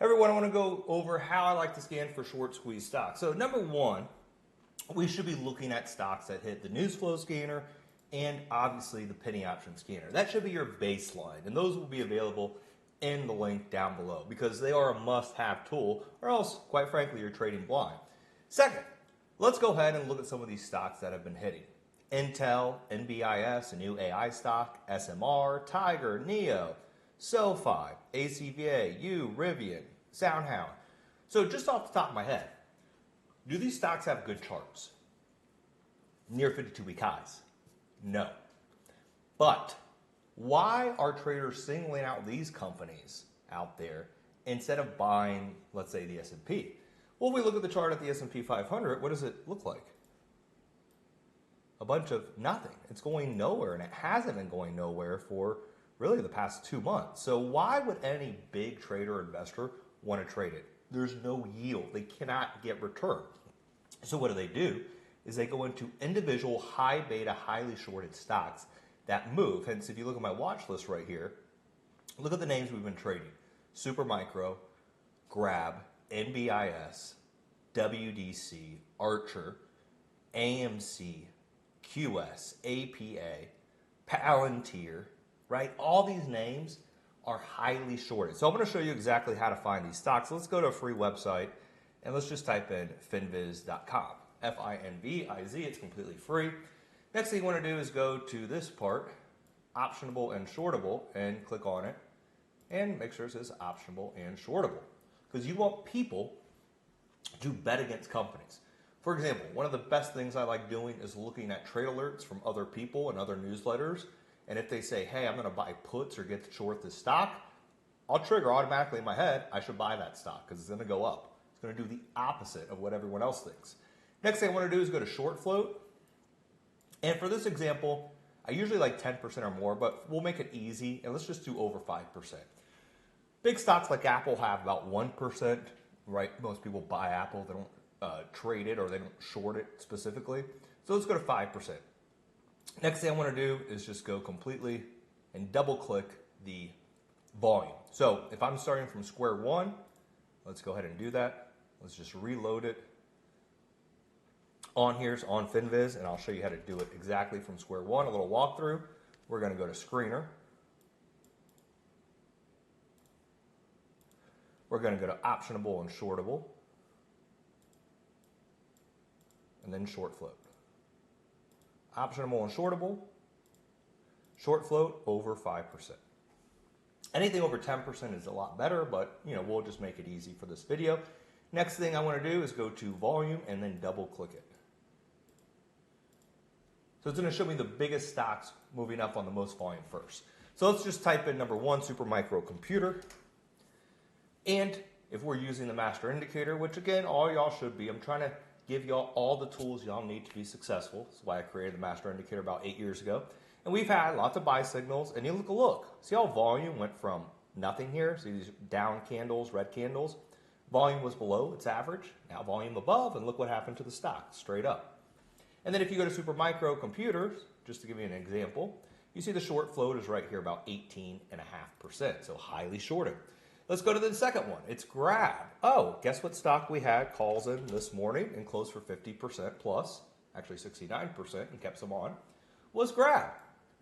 Everyone, I want to go over how I like to scan for short squeeze stocks. So number one, we should be looking at stocks that hit the news flow scanner and obviously the penny option scanner. That should be your baseline, and those will be available in the link down below because they are a must-have tool, or else, quite frankly, you're trading blind. Second, let's go ahead and look at some of these stocks that have been hitting. Intel, NBIS, a new AI stock, SMR, Tiger, NEO, Sofi, ACVA, Rivian, Soundhound. So just off the top of my head, do these stocks have good charts? Near 52-week highs? No. But why are traders singling out these companies out there instead of buying, let's say, the S&P? Well, if we look at the chart at the S&P 500, what does it look like? A bunch of nothing. It's going nowhere, and it hasn't been going nowhere for really the past 2 months. So why would any big trader or investor want to trade it? There's no yield. They cannot get return. So what do? Is they go into individual high beta, highly shorted stocks that move. Hence, if you look at my watch list right here, look at the names we've been trading. Supermicro, Grab, NBIS, WDC, Archer, AMC, QS, APA, Palantir, right? All these names are highly shorted. So I'm going to show you exactly how to find these stocks. Let's go to a free website and let's just type in finviz.com. Finviz, it's completely free. Next thing you want to do is go to this part, optionable and shortable, and click on it and make sure it says optionable and shortable because you want people to bet against companies. For example, one of the best things I like doing is looking at trade alerts from other people and other newsletters. And if they say, hey, I'm going to buy puts or get short this stock, I'll trigger automatically in my head, I should buy that stock because it's going to go up. It's going to do the opposite of what everyone else thinks. Next thing I want to do is go to short float. And for this example, I usually like 10% or more, but we'll make it easy. And let's just do over 5%. Big stocks like Apple have about 1%, right? Most people buy Apple. They don't trade it or they don't short it specifically. So let's go to 5%. Next thing I want to do is just go completely and double click the volume. So if I'm starting from square one, let's go ahead and do that. Let's just reload it. On here's on Finviz, and I'll show you how to do it exactly from square one, a little walkthrough. We're going to go to screener. We're going to go to optionable and shortable, and then short float. Optionable and shortable, short float over 5%. Anything over 10% is a lot better, but we'll just make it easy for this video. Next thing I want to do is go to volume and then double click it. So it's going to show me the biggest stocks moving up on the most volume first. So let's just type in number one, Supermicro Computer. And if we're using the master indicator, which again, all y'all should be, I'm trying to give y'all all the tools y'all need to be successful. That's why I created the master indicator about 8 years ago. And we've had lots of buy signals, and you look. See how volume went from nothing here? See these down candles, red candles? Volume was below its average. Now volume above, and look what happened to the stock, straight up. And then if you go to Supermicro Computers, just to give you an example, you see the short float is right here about 18.5%, so highly shorted. Let's go to the second one. It's Grab. Oh, guess what stock we had calls in this morning and closed for 50% plus, actually 69% and kept some on, was Grab.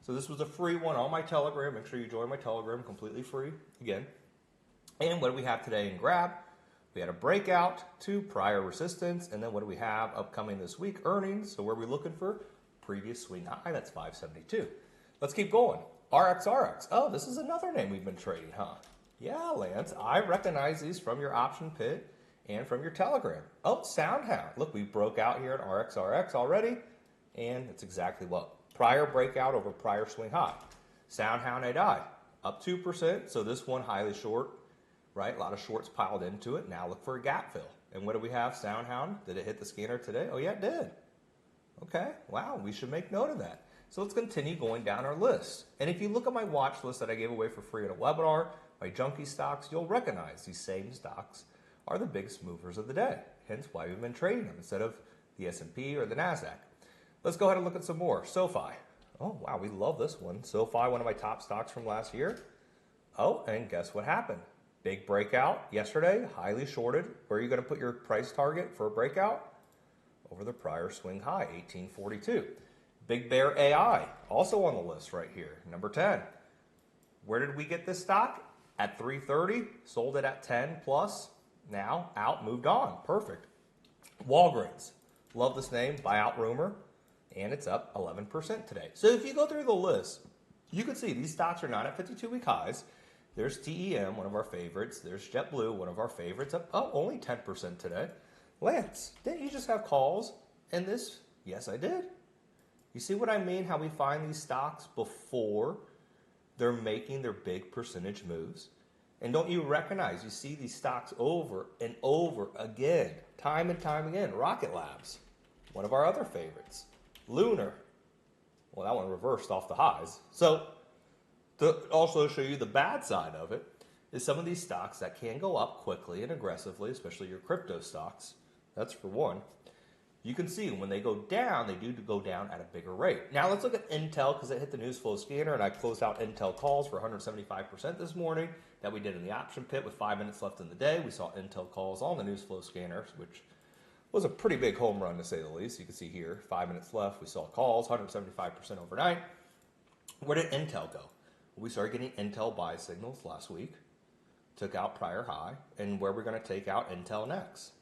So this was a free one on my Telegram. Make sure you join my Telegram, completely free, again. And what do we have today in Grab? We had a breakout to prior resistance, and then what do we have upcoming this week? Earnings. So where are we looking for? Previous swing high, that's 572. Let's keep going. RXRX. Oh, this is another name we've been trading, huh? Yeah, Lance, I recognize these from your option pit and from your Telegram. Oh, Soundhound. Look, we broke out here at RXRX already, and it's exactly what? Prior breakout over prior swing high. Soundhound AI, up 2%, so this one highly short, right? A lot of shorts piled into it. Now look for a gap fill. And what do we have? Soundhound, did it hit the scanner today? Oh yeah, it did. Okay, wow, we should make note of that. So let's continue going down our list. And if you look at my watch list that I gave away for free at a webinar, my junkie stocks, you'll recognize these same stocks are the biggest movers of the day. Hence why we've been trading them instead of the S&P or the NASDAQ. Let's go ahead and look at some more. Sofi. Oh, wow, we love this one. Sofi, one of my top stocks from last year. Oh, and guess what happened? Big breakout yesterday, highly shorted. Where are you going to put your price target for a breakout? Over the prior swing high, 1842. Big Bear AI, also on the list right here, number 10. Where did we get this stock? At 330, sold it at 10 plus. Now out, moved on. Perfect. Walgreens, love this name, buyout rumor, and it's up 11% today. So if you go through the list, you can see these stocks are not at 52-week highs. There's TEM, one of our favorites. There's JetBlue, one of our favorites, up only 10% today. Lance, didn't you just have calls in this? Yes, I did. You see what I mean? How we find these stocks before they're making their big percentage moves? And don't you recognize, you see these stocks over and over again, time and time again. Rocket Labs, one of our other favorites. Lunar, well, that one reversed off the highs. So to also show you the bad side of it is some of these stocks that can go up quickly and aggressively, especially your crypto stocks. That's for one. You can see when they go down, they do go down at a bigger rate. Now let's look at Intel because it hit the news flow scanner and I closed out Intel calls for 175% this morning that we did in the option pit with 5 minutes left in the day. We saw Intel calls on the news flow scanner, which was a pretty big home run to say the least. You can see here, 5 minutes left. We saw calls, 175% overnight. Where did Intel go? We started getting Intel buy signals last week, took out prior high, and where we're going to take out Intel next?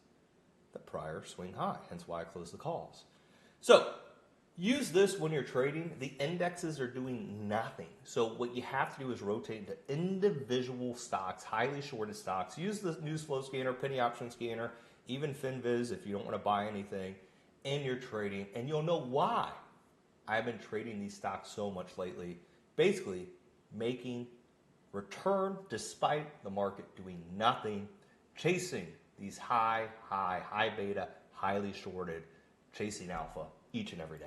The prior swing high, hence why I closed the calls. So use this when you're trading. The indexes are doing nothing. So what you have to do is rotate into individual stocks, highly shorted stocks. Use the news flow scanner, penny option scanner, even Finviz if you don't want to buy anything in your trading, and you'll know why I've been trading these stocks so much lately. Basically, making return despite the market doing nothing, chasing these high beta, highly shorted, chasing alpha each and every day.